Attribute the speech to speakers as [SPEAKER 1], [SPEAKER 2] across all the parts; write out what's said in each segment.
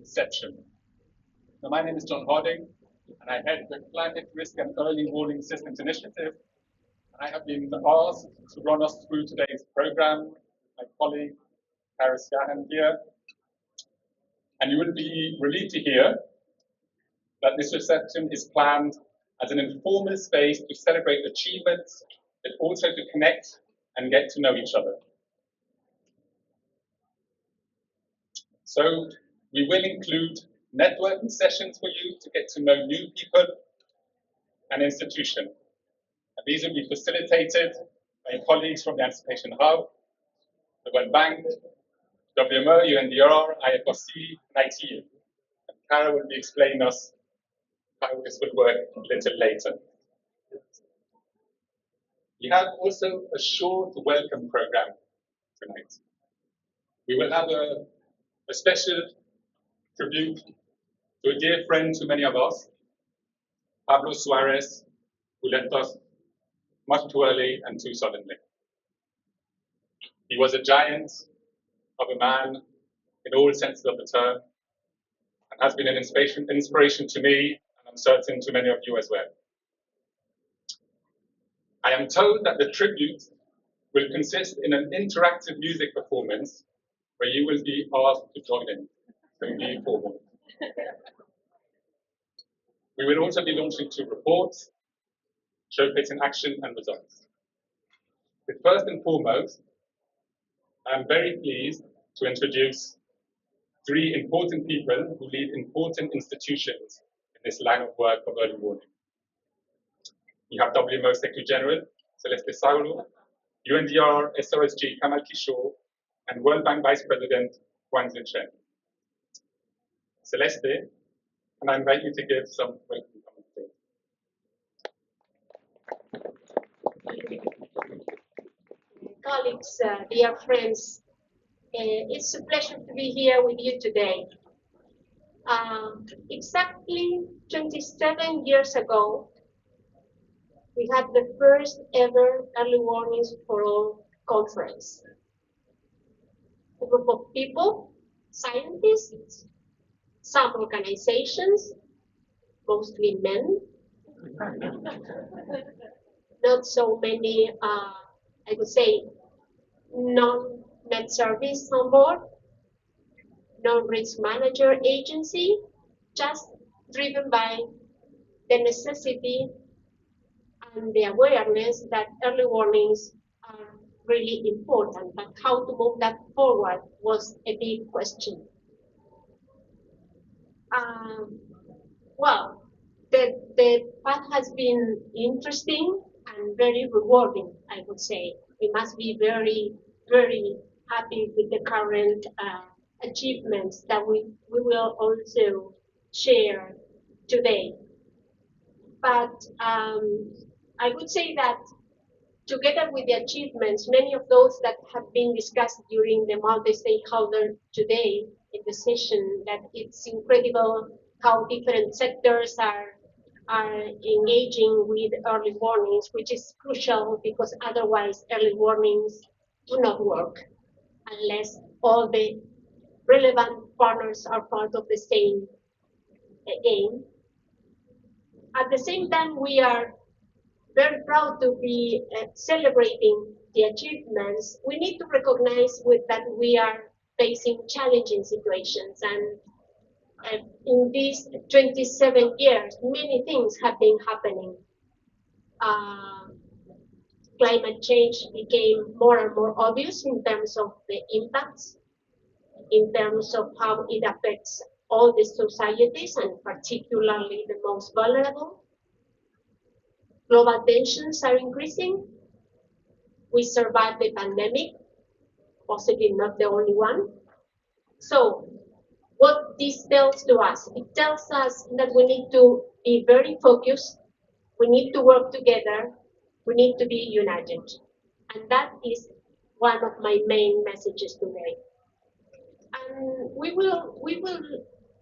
[SPEAKER 1] deception. So my name is John Harding, and I head the Climate Risk and Early Warning Systems Initiative. And I have been asked to run us through today's program, my colleague, Paris Gahan here. And you will be relieved to hear that this reception is planned as an informal space to celebrate achievements, but also to connect and get to know each other. So we will include networking sessions for you to get to know new people and institutions. And these will be facilitated by colleagues from the Anticipation Hub, the World Bank, WMO, UNDRR, IFRC, and ITU. And Kara will be explaining us how this will work a little later. We have also a short welcome program tonight. We will have a special tribute to a dear friend to many of us, Pablo Suarez, who left us much too early and too suddenly. He was a giant of a man in all senses of the term, and has been an inspiration to me, and I'm certain to many of you as well. I am told that the tribute will consist in an interactive music performance where you will be asked to join in, so be forewarned. We will also be launching 2 reports, showcasing action and results. But first and foremost, I am very pleased to introduce 3 important people who lead important institutions in this line of work of early warning. We have WMO Secretary General, Celeste Saulo, UNDRR SRSG Kamal, Kishore, and World Bank Vice President, Guangzhe Chen. Celeste, and I invite you to give some welcome comments.
[SPEAKER 2] Colleagues, dear friends, it's a pleasure to be here with you today. Exactly 27 years ago, we had the first ever Early Warnings for All conference. A group of people, scientists, some organizations, mostly men, not so many, I would say, non-med service on board, no risk manager agency, just driven by the necessity and the awareness that early warnings are really important, but how to move that forward was a big question. Well, the path has been interesting and very rewarding, I would say. We must be very, very happy with the current achievements that we will also share today. But I would say that together with the achievements, many of those that have been discussed during the multi-stakeholder today in the session, that it's incredible how different sectors are engaging with early warnings, which is crucial because otherwise early warnings do not work unless all the relevant partners are part of the same aim. At the same time, we are very proud to be celebrating the achievements. We need to recognize that we are facing challenging situations, and in these 27 years, many things have been happening. Climate change became more and more obvious in terms of the impacts, in terms of how it affects all the societies and particularly the most vulnerable. Global tensions are increasing. We survived the pandemic, possibly not the only one. So what this tells to us, it tells us that we need to be very focused, we need to work together, we need to be united. And that is one of my main messages today. And we will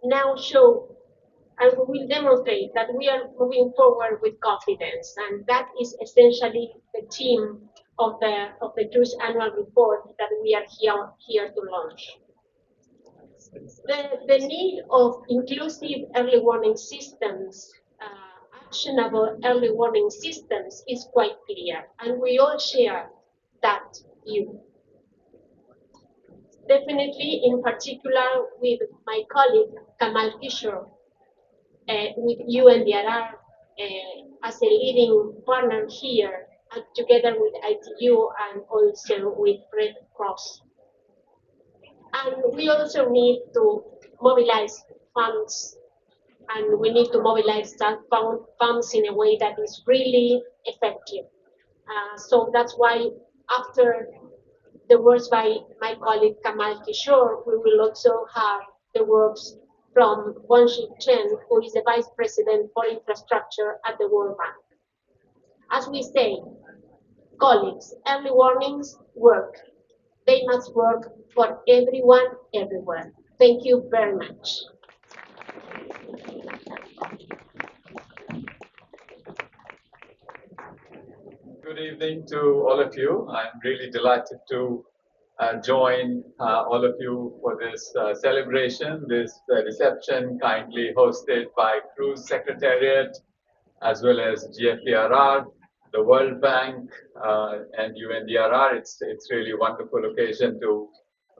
[SPEAKER 2] now show and we will demonstrate that we are moving forward with confidence, and that is essentially the theme of the TRUSH annual report that we are here to launch. The need of inclusive early warning systems, actionable early warning systems is quite clear, and we all share that view. Definitely, in particular with my colleague Kamal Kishore, with UNDRR as a leading partner here, together with ITU and also with Red Cross. And we also need to mobilize funds, and we need to mobilize that funds in a way that is really effective. So that's why after the works by my colleague Kamal Kishore, we will also have the works from Guangzhe Chen, who is the Vice President for Infrastructure at the World Bank. As we say, colleagues, early warnings work. They must work for everyone, everywhere. Thank you very much.
[SPEAKER 3] Good evening to all of you. I'm really delighted to join all of you for this celebration, this reception kindly hosted by Cruise Secretariat as well as GFDRR, the World Bank, and UNDRR. It's really a wonderful occasion to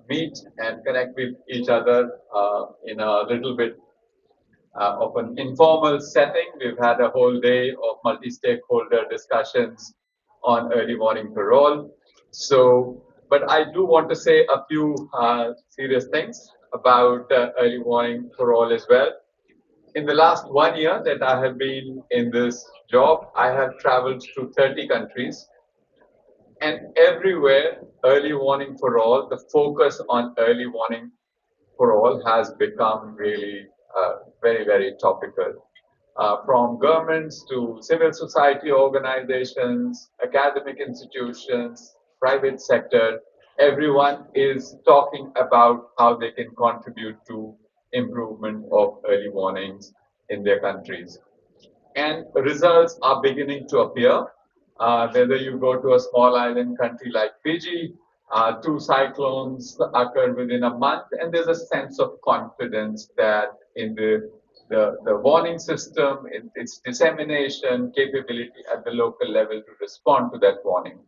[SPEAKER 3] meet and connect with each other in a little bit of an informal setting. We've had a whole day of multi-stakeholder discussions on early warning parole. So, but I do want to say a few serious things about early warning parole as well. In the last 1 year that I have been in this job, I have traveled to 30 countries. And everywhere, early warning parole, the focus on early warning parole has become really very, very topical. From governments to civil society organizations, academic institutions, private sector, everyone is talking about how they can contribute to improvement of early warnings in their countries. And results are beginning to appear. Whether you go to a small island country like Fiji, 2 cyclones occur within a month, and there's a sense of confidence that in the warning system, in its dissemination capability at the local level to respond to that warning.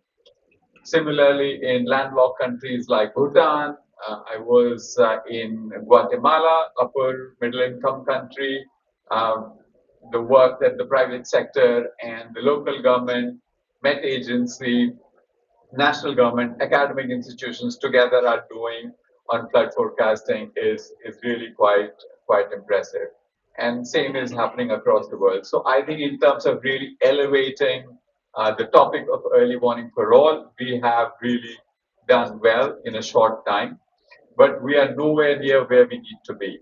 [SPEAKER 3] Similarly, in landlocked countries like Bhutan, I was in Guatemala, upper middle income country. The work that the private sector and the local government, Met agency, national government, academic institutions together are doing on flood forecasting is really quite impressive. And same is happening across the world. So I think in terms of really elevating the topic of early warning parole, we have really done well in a short time, but we are nowhere near where we need to be.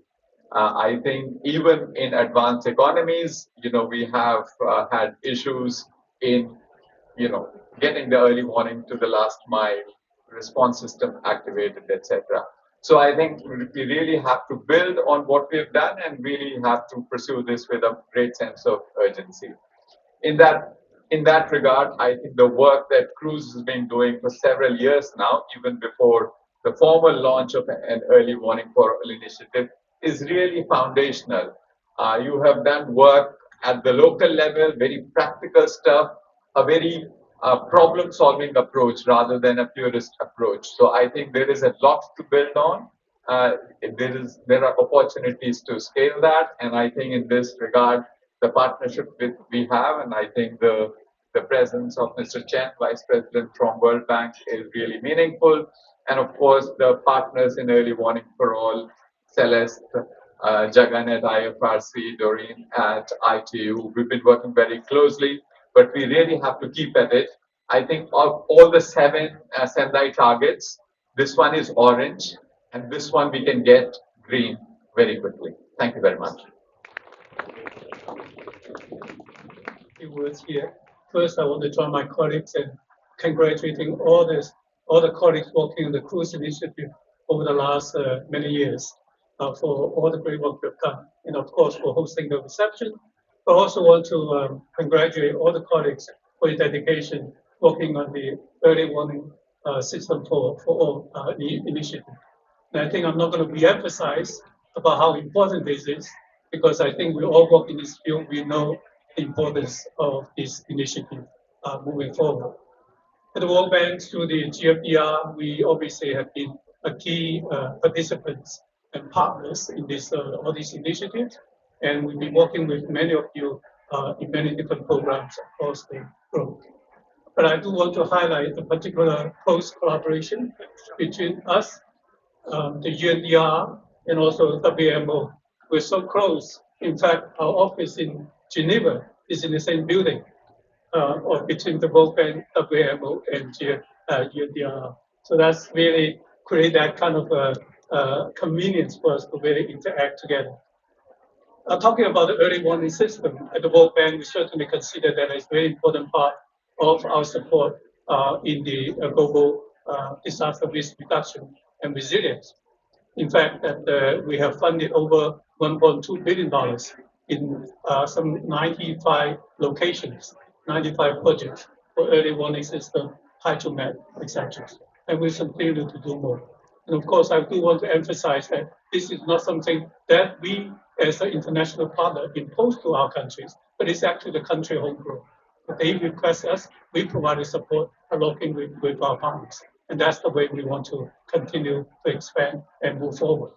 [SPEAKER 3] I think even in advanced economies, we have had issues in, getting the early warning to the last mile, response system activated, etc. So I think we really have to build on what we've done and really have to pursue this with a great sense of urgency. In that regard, I think the work that Cruise has been doing for several years now, even before the formal launch of an early warning parole initiative, is really foundational. You have done work at the local level, very practical stuff, a very problem-solving approach rather than a purist approach. So I think there is a lot to build on. There are opportunities to scale that, and I think in this regard, the partnership we have, and I think the presence of Mr. Chen, Vice President from World Bank, is really meaningful. And of course, the partners in early warning parole, Celeste, Jagan at IFRC, Doreen at ITU, we've been working very closely, but we really have to keep at it. I think of all the 7 Sendai targets, this one is orange, and this one we can get green very quickly. Thank you very much.
[SPEAKER 4] Few words here. First, I want to join my colleagues in congratulating all the colleagues working on the cruise initiative over the last many years for all the great work they've done, and of course for hosting the reception. I also want to congratulate all the colleagues for your dedication working on the early warning system for all the initiative. And I think I'm not going to re-emphasize about how important this is, because I think we all work in this field, we know the importance of this initiative moving forward. At the World Bank, through the GFDR, we obviously have been a key participants and partners in this all these initiatives, and we've been working with many of you in many different programs across the globe. But I do want to highlight the particular close collaboration between us, the UNDRR, and also WMO. We're so close. In fact, our office in Geneva is in the same building, or between the World Bank, WMO, and UNDRR. So that's really create that kind of convenience for us to really interact together. Talking about the early warning system at the World Bank, we certainly consider that as a very important part of our support in the global disaster risk reduction and resilience. In fact, that we have funded over $1.2 billion in some 95 locations, 95 projects for early warning system, hydromet, etc. And we continue to do more. And of course, I do want to emphasize that this is not something that we, as an international partner, impose to our countries, but it's actually the country homegrown. If they request us, we provide the support along with our partners. And that's the way we want to continue to expand and move forward.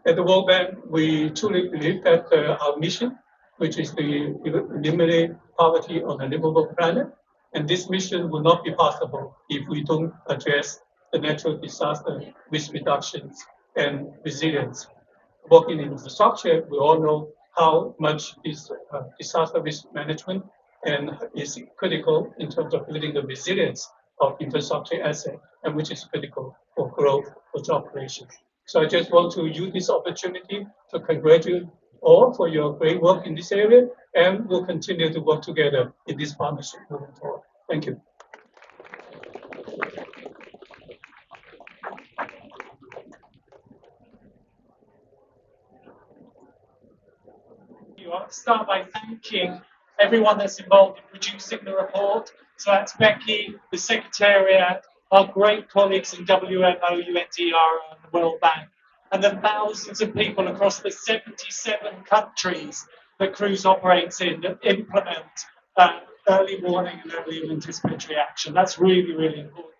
[SPEAKER 4] At the World Bank, we truly believe that our mission, which is to eliminate poverty on a livable planet, and this mission will not be possible if we don't address the natural disaster risk reductions and resilience. Working in infrastructure, we all know how much this disaster risk management and is critical in terms of building the resilience of infrastructure assets, and which is critical for growth, for job creation. So I just want to use this opportunity to congratulate all for your great work in this area, and we'll continue to work together in this partnership moving forward. Thank you.
[SPEAKER 5] I'll start by thanking everyone that's involved in producing the report. So that's Becky, the Secretariat, our great colleagues in WMO, UNDRR, and the World Bank, and the thousands of people across the 77 countries that CRUISE operates in that implement early warning and early anticipatory action. That's really, really important.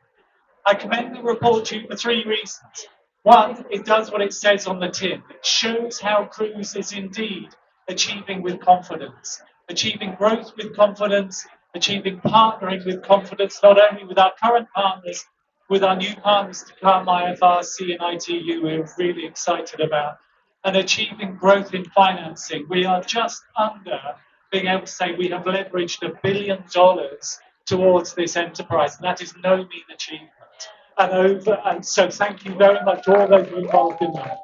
[SPEAKER 5] I commend the report to you for 3 reasons. One, it does what it says on the tin. It shows how CRUISE is indeed achieving with confidence, achieving growth with confidence, achieving partnering with confidence, not only with our current partners, with our new partners to come, IFRC and ITU, we're really excited about, and achieving growth in financing. We are just under being able to say we have leveraged $1 billion towards this enterprise, and that is no mean achievement. And so thank you very much to all those involved in that.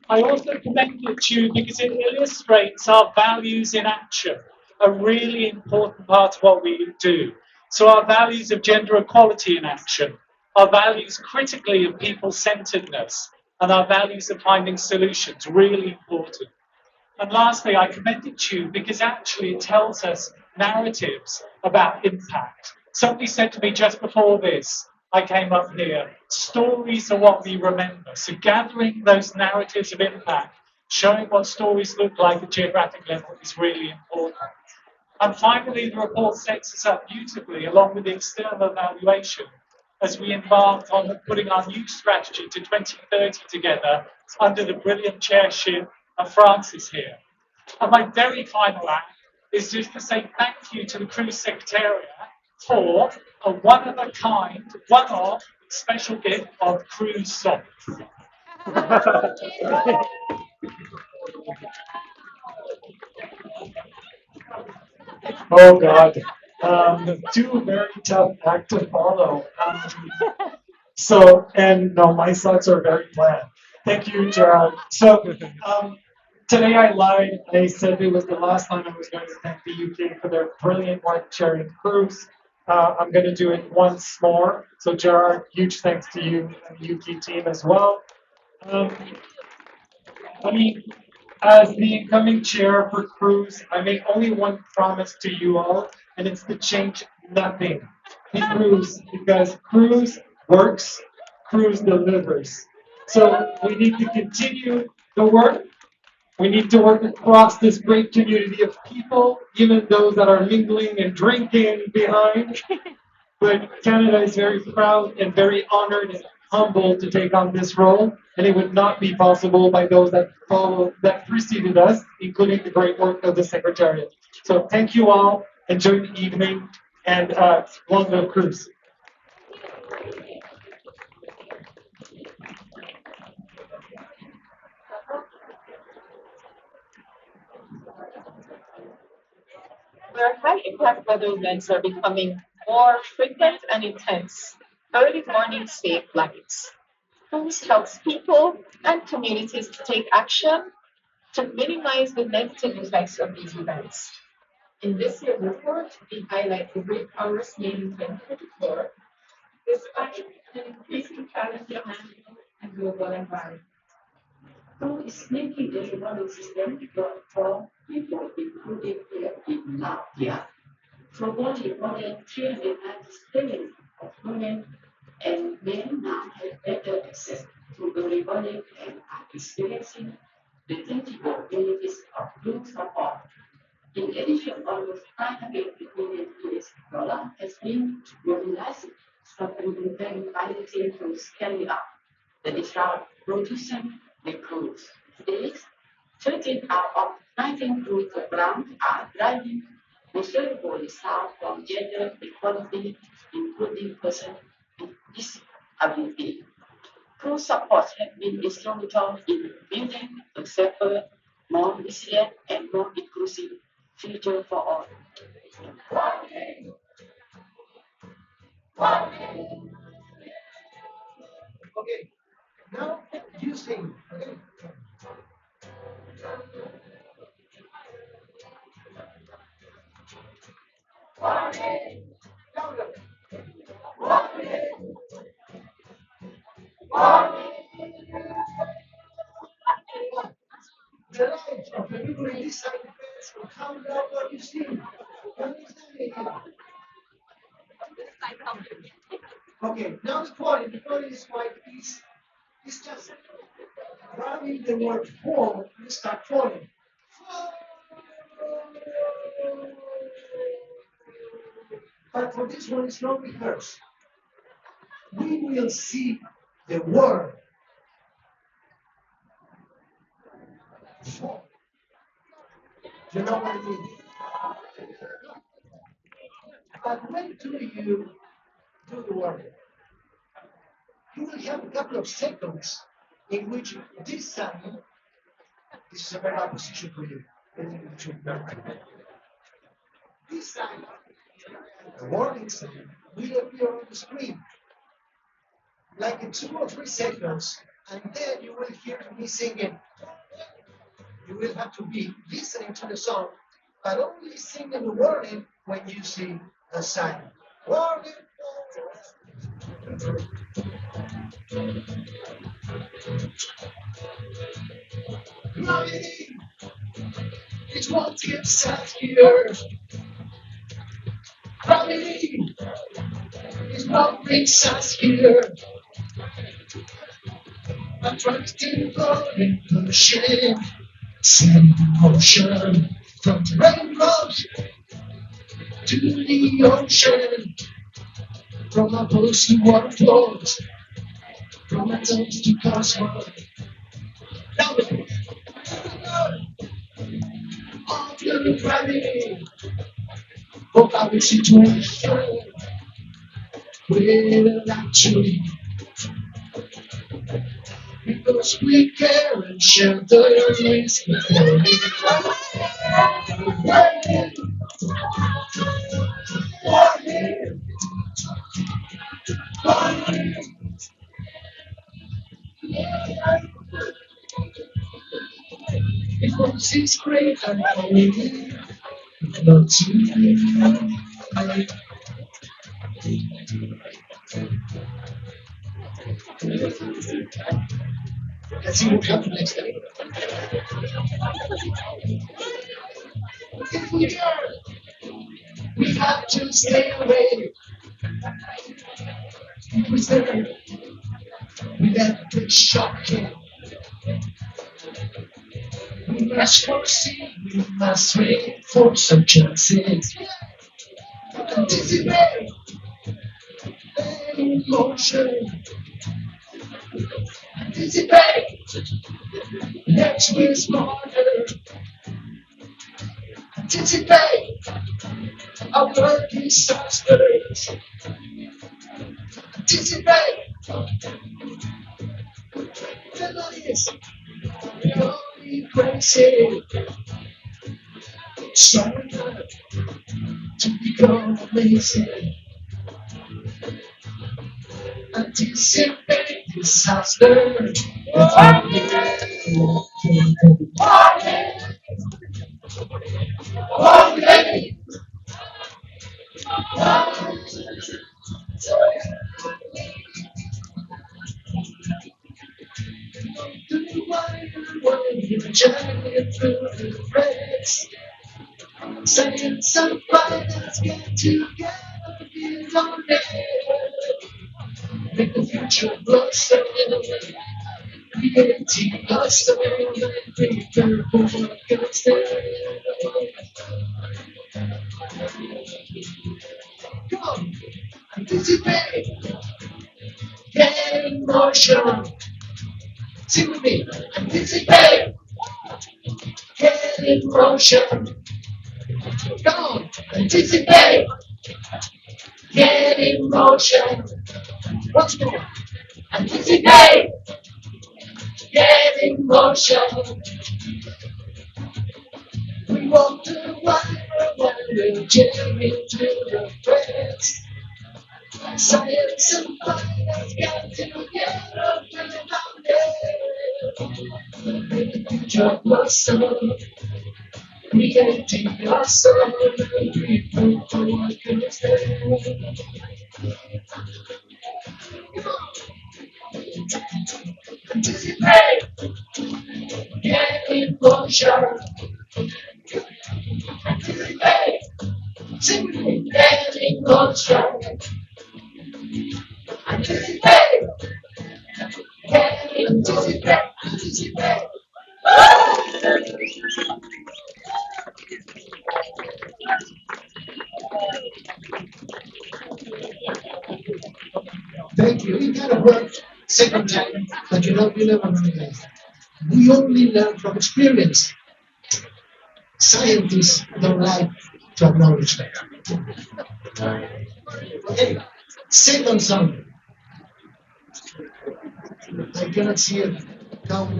[SPEAKER 5] I also commend it to you because it illustrates our values in action, a really important part of what we do. So our values of gender equality in action, our values critically of people-centeredness, and our values of finding solutions, really important. And lastly, I commend it to you because actually it tells us narratives about impact. Somebody said to me just before this, I came up here, stories are what we remember. So gathering those narratives of impact, showing what stories look like at geographic level is really important. And finally, the report sets us up beautifully along with the external evaluation as we embark on putting our new strategy to 2030 together under the brilliant chairship of Francis here. And my very final act is just to say thank you to the CRUISE Secretariat for a one-of-a-kind, one-off special gift of CRUISE socks.
[SPEAKER 6] Oh God, 2 very tough acts to follow. And no, my socks are very bland. Thank you, Gerard. So today I lied. I said it was the last time I was going to thank the UK for their brilliant work chairing CRUISE. I'm going to do it once more. So Gerard, huge thanks to you and the UK team as well. As the incoming chair for CRUISE, I make only one promise to you all, and it's to change nothing in CRUISE, because CRUISE works, CRUISE delivers. So we need to continue the work. We need to work across this great community of people, even those that are mingling and drinking behind. But Canada is very proud and very honored and humbled to take on this role, and it would not be possible by those that preceded us, including the great work of the Secretariat. So thank you all. Enjoy the evening, and long live Cruise.
[SPEAKER 7] Where high-impact weather events are becoming more frequent and intense, early morning safe flights. Cruise helps people and communities to take action to minimize the negative effects of these events. In this year's report, we highlight the great progress made in 2024, despite an increasing challenge of management and global environment.
[SPEAKER 8] Who is making the running system for people including in Latvia, promoting more than 397 of women and men now have better access to early warning and are experiencing the tangible benefits of group support. In addition, almost $500 million has been mobilized from the piloting to scaling up the disrupt production recruits. Today, 13 out of 19 crew programs are driving measurable results from gender equality, including persons with disability. Crew support has been instrumental in building a safer, more resilient, and more inclusive future for all.
[SPEAKER 9] Okay, now you sing. Okay. The light of the people in this side of the fence will count down what you see. Okay, now the point is quite easy. It's just grabbing the word fall, you start falling. But for this one, it's not rehearsed. We will see the word fall. You know what I mean? But when do you do the word? You will have a couple of seconds in which this sign, this is a very hard position for you. This sign, the warning sign, will appear on the screen. Like in 2 or 3 seconds, and then you will hear me singing. You will have to be listening to the song, but only singing the warning when you see the sign. Warning! Gravity is what gets us here. Gravity is what brings us here. Attracting golden ocean, send motion from the rainbows to the ocean, from our posts to waterfalls, from atoms to cosmos. Now of the gravity of our situation, we're actually. Because we care and share the risk before we it was his great and holy, not to me. Let's see what happens next time. If we are, we have to stay away. If we stay, we get the shock. We must foresee, we must wait for some chances. Anticipate, emotion. Anticipate, let's be smarter. Anticipate, our disasters. Anticipate, melodies, only crazy. Strong enough to become amazing. Anticipate disaster. Warning! Warning! Giant through the race. Science and finance get together, you don't make the future blossom. Creating awesome and prepare for what goes there. Come on, anticipate, get in motion. Sing with me, anticipate, get in motion. Come on, anticipate, get in motion. Once more, anticipate, get in motion. We walk the wire, we'll jam into the press. Science and finance got together, bring it down there. Make the future blossom. Creating awesome, people for what goes there. Come on. Anticipate, get in motion. Anticipate, simply get in motion. Anticipate, anticipate. Thank you. It kind of worked second time, but you never learn again. We only learn from experience. Scientists don't like to acknowledge that. Okay, second song. I cannot see it. Come.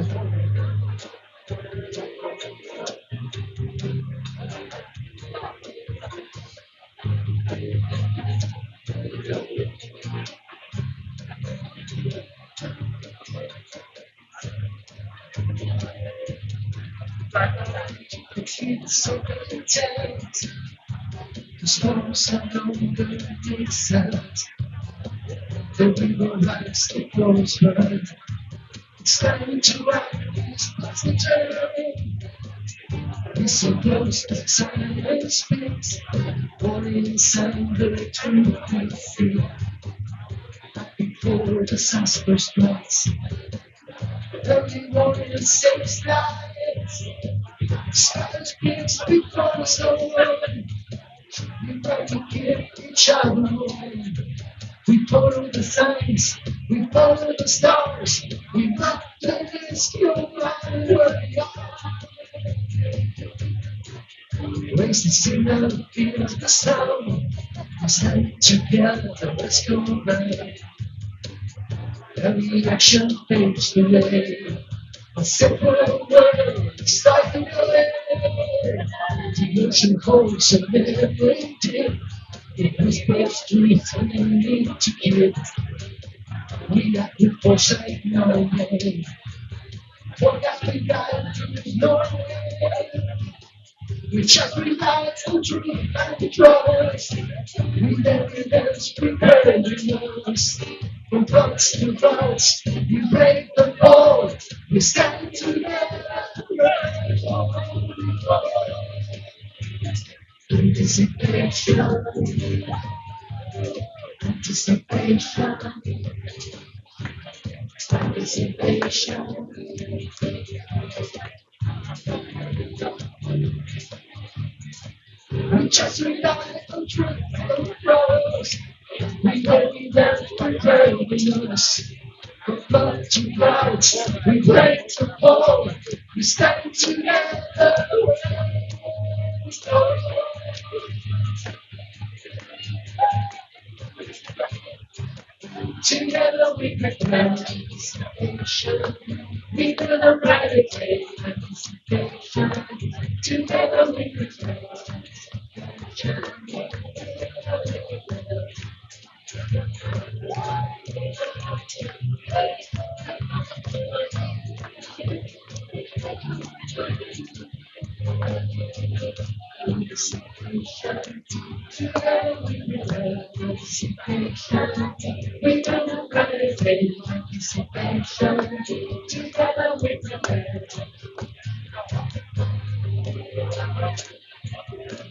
[SPEAKER 9] The kids so content. The storms are no longer make sense. The river lies the close heard. It's time to act, this must return. It's so close to silent space. Falling inside the truth we feel. Before disaster strikes. Early morning saves lives. Silence breaks before the storm. We try to keep each other warm. We follow the signs, we follow the stars. We rock the rescue right where we are. Raise the signal, feel the sound. We stand together, let's go back. Every action paves the way. A simple word, starting away. The ocean holds a memory deep. It whispers truth we need to keep. We act with foresight, no way. Forecast we guide, no way. We just rely on truth and the trust. With evidence prepared in us. From thoughts to thoughts, we break the mold. We stand together. Anticipation, anticipation, anticipation.
[SPEAKER 8] just rely on truth and rose. We pray that we pray we us. From blood to blood, we pray to fall. We stand together. Together we prepare anticipation. We will eradicate anticipation. Together we prepare anticipation. Together we prepare anticipation. We will eradicate anticipation. Together we prepare.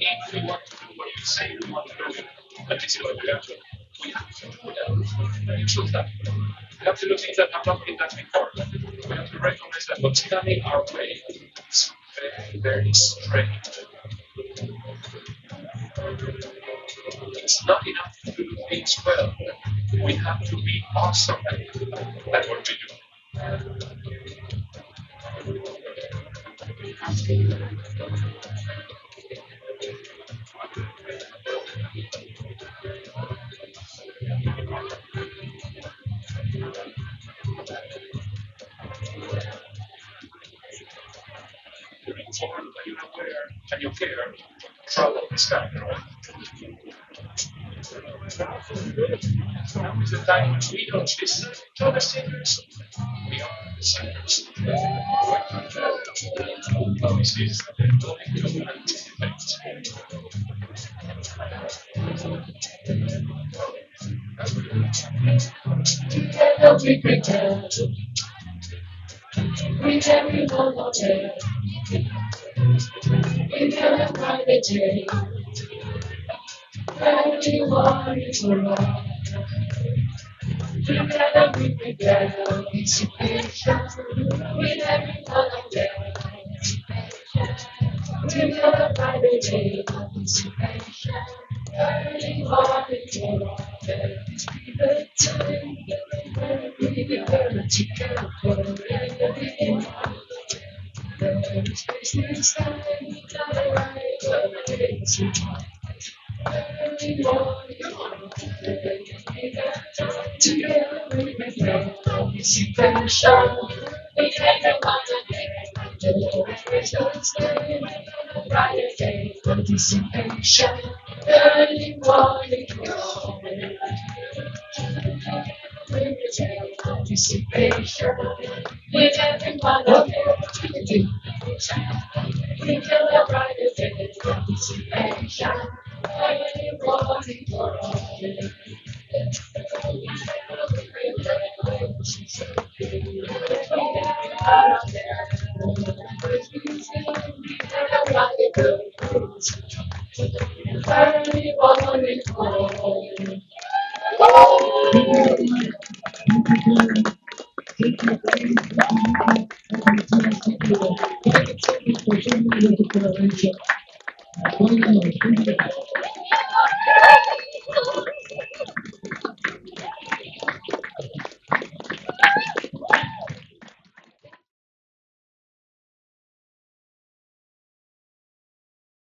[SPEAKER 1] If we want to do what you say we want to do, but this is what we have to do. We have to do that. You choose that. We have to do things that have not been done before. We have to recognize that what's coming our way is very, very strange. It's not enough to do things well. We have to be awesome at what we do. You're informed, you're aware, and you care. Trouble is coming around. Now is the time when we don't listen to the sinners. We are the sinners. This is the going to anticipate.
[SPEAKER 8] Together we prepare. With everyone on there. We never find a day. Everyone is around. Together we prepare anticipation. With everyone on there. Together find a day. Anticipation. Everyone is around. It's be the time. We gather together. Everyone. Space this time. Together we prepare anticipation. We everyone brighter day, anticipation. Early morning glory. We prepare anticipation. With everyone opportunity. We feel a brighter day, anticipation. Early morning glory.